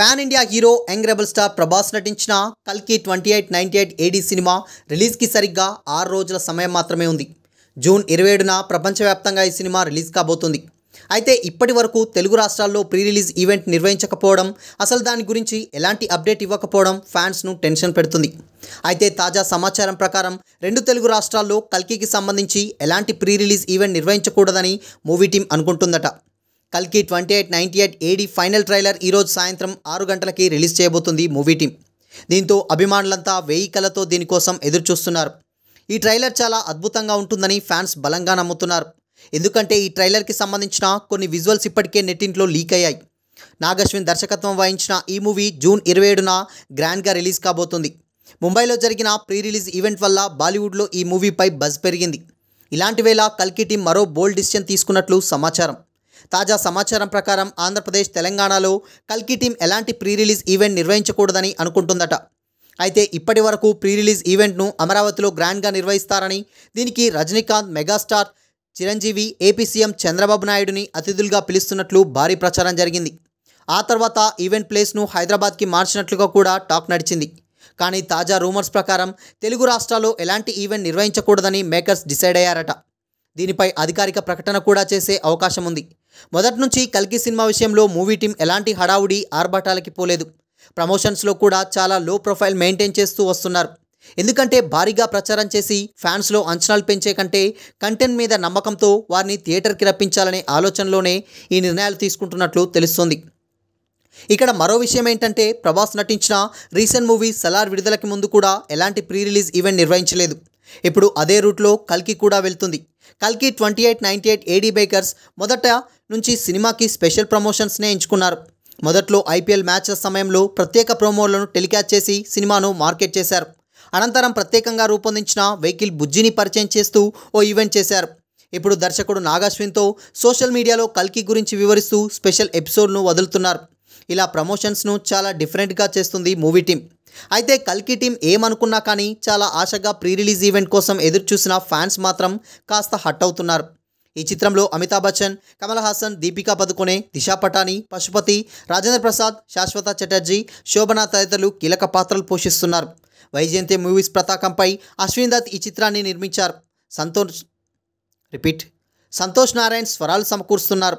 Pan India hero young rebel star Prabhas నటించిన కల్కి 2898 ఏడీ cinema రిలీజ్కి సరిగ్గా 6 రోజుల సమయం మాత్రమే ఉంది. జూన్ 27న ప్రపంచవ్యాప్తంగా ఈ సినిమా రిలీజ్ కాబోతుంది. అయితే ఇప్పటి వరకు తెలుగు రాష్ట్రాల్లో ప్రీ రిలీజ్ ఈవెంట్ నిర్వహించకపోవడం, అసలు దాని గురించి ఎలాంటి అప్డేట్ ఇవ్వకపోవడం ఫ్యాన్స్ను టెన్షన్ పెడుతుంది. అయితే తాజా సమాచారం ప్రకారం 2 తెలుగు రాష్ట్రాల్లో కల్కికి సంబంధించి ఎలాంటి ప్రీ రిలీజ్ ఈవెంట్ నిర్వహించకూడదని మూవీ టీం అనుకుంటుందట. కల్కి 2898 ఏడీ ఫైనల్ ట్రైలర్ ఈరోజు సాయంత్రం 6 గంటలకి రిలీజ్ చేయబోతుంది మూవీ టీం. దీంతో అభిమానులంతా 1000 కళ్ళతో దీనికోసం ఎదురు చూస్తున్నారు. ఈ ట్రైలర్ చాలా అద్భుతంగా ఉంటుందని ఫ్యాన్స్ బలంగా నమ్ముతున్నారు. ఎందుకంటే ఈ ట్రైలర్కి సంబంధించిన కొన్ని విజువల్స్ ఇప్పటికే నెట్టింట్లో లీక్ అయ్యాయి. నాగ్ అశ్విన్ దర్శకత్వం వహించిన ఈ మూవీ జూన్ 27న గ్రాండ్గా రిలీజ్ కాబోతుంది. ముంబైలో జరిగిన ప్రీ రిలీజ్ ఈవెంట్ వల్ల బాలీవుడ్లో ఈ మూవీపై బజ్ పెరిగింది. ఇలాంటి వేళ కల్కి టీం మరో బోల్డ్ డిసిషన్ తీసుకున్నట్లు సమాచారం. తాజా సమాచారం ప్రకారం ఆంధ్రప్రదేశ్, తెలంగాణలో కల్కి టీం ఎలాంటి ప్రీ రిలీజ్ ఈవెంట్ నిర్వహించకూడదని అనుకుంటుందట. అయితే ఇప్పటి వరకు ప్రీ రిలీజ్ ఈవెంట్ను అమరావతిలో గ్రాండ్గా నిర్వహిస్తారని, దీనికి Rajinikanth, megastar Chiranjeevi, AP CM Chandrababu నాయుడుని అతిథులుగా పిలుస్తున్నట్లు భారీ ప్రచారం జరిగింది. ఆ తర్వాత ఈవెంట్ ప్లేస్ను హైదరాబాద్కి మార్చినట్లుగా కూడా టాక్ నడిచింది. కానీ తాజా రూమర్స్ ప్రకారం తెలుగు రాష్ట్రాల్లో ఎలాంటి ఈవెంట్ నిర్వహించకూడదని మేకర్స్ డిసైడ్ అయ్యారట. దీనిపై అధికారిక ప్రకటన కూడా చేసే అవకాశం ఉంది. మొదటి నుంచి కల్కి సినిమా విషయంలో మూవీ టీం ఎలాంటి హడావుడి, ఆర్భాటాలకి పోలేదు. ప్రమోషన్స్లో కూడా చాలా లో ప్రొఫైల్ మెయింటైన్ చేస్తూ వస్తున్నారు. ఎందుకంటే భారీగా ప్రచారం చేసి ఫ్యాన్స్లో అంచనాలు పెంచే కంటే కంటెంట్ మీద నమ్మకంతో వారిని థియేటర్కి రప్పించాలనే ఆలోచనలోనే ఈ నిర్ణయాలు తీసుకుంటున్నట్లు తెలుస్తోంది. ఇక్కడ మరో విషయం ఏంటంటే, ప్రభాస్ నటించిన రీసెంట్ మూవీ సలార్ విడుదలకి ముందు కూడా ఎలాంటి ప్రీ రిలీజ్ ఈవెంట్ నిర్వహించలేదు. ఇప్పుడు అదే రూట్లో కల్కి కూడా వెళ్తుంది. కల్కి 2898 ఏడీ బేకర్స్ మొదట నుంచి సినిమాకి స్పెషల్ ప్రమోషన్స్నే ఎంచుకున్నారు. మొదట్లో ఐపీఎల్ మ్యాచ్ల సమయంలో ప్రత్యేక ప్రోమోలను టెలికాస్ట్ చేసి సినిమాను మార్కెట్ చేశారు. అనంతరం ప్రత్యేకంగా రూపొందించిన వెహికల్ బుజ్జిని పరిచయం చేస్తూ ఓ ఈవెంట్ చేశారు. ఇప్పుడు దర్శకుడు నాగ్ అశ్విన్తో సోషల్ మీడియాలో కల్కి గురించి వివరిస్తూ స్పెషల్ ఎపిసోడ్ను వదులుతున్నారు. ఇలా ప్రమోషన్స్ను చాలా డిఫరెంట్గా చేస్తుంది మూవీ టీం. అయితే కల్కి టీం ఏమనుకున్నా కానీ చాలా ఆశగా ప్రీ రిలీజ్ ఈవెంట్ కోసం ఎదురు చూసిన ఫ్యాన్స్ మాత్రం కాస్త హట్ అవుతున్నారు. ఈ చిత్రంలో అమితాబ్ బచ్చన్, కమల్ హాసన్, దీపికా పదుకొనే, దిశా పటాని, పశుపతి, రాజేంద్ర ప్రసాద్, శాశ్వత చటర్జీ, శోభన తదితరులు కీలక పాత్రలు పోషిస్తున్నారు. వైజయంతి మూవీస్ పతాకంపై అశ్విన్ దత్ ఈ చిత్రాన్ని నిర్మించారు. సంతోష్ నారాయణ్ స్వరాలు సమకూరుస్తున్నారు.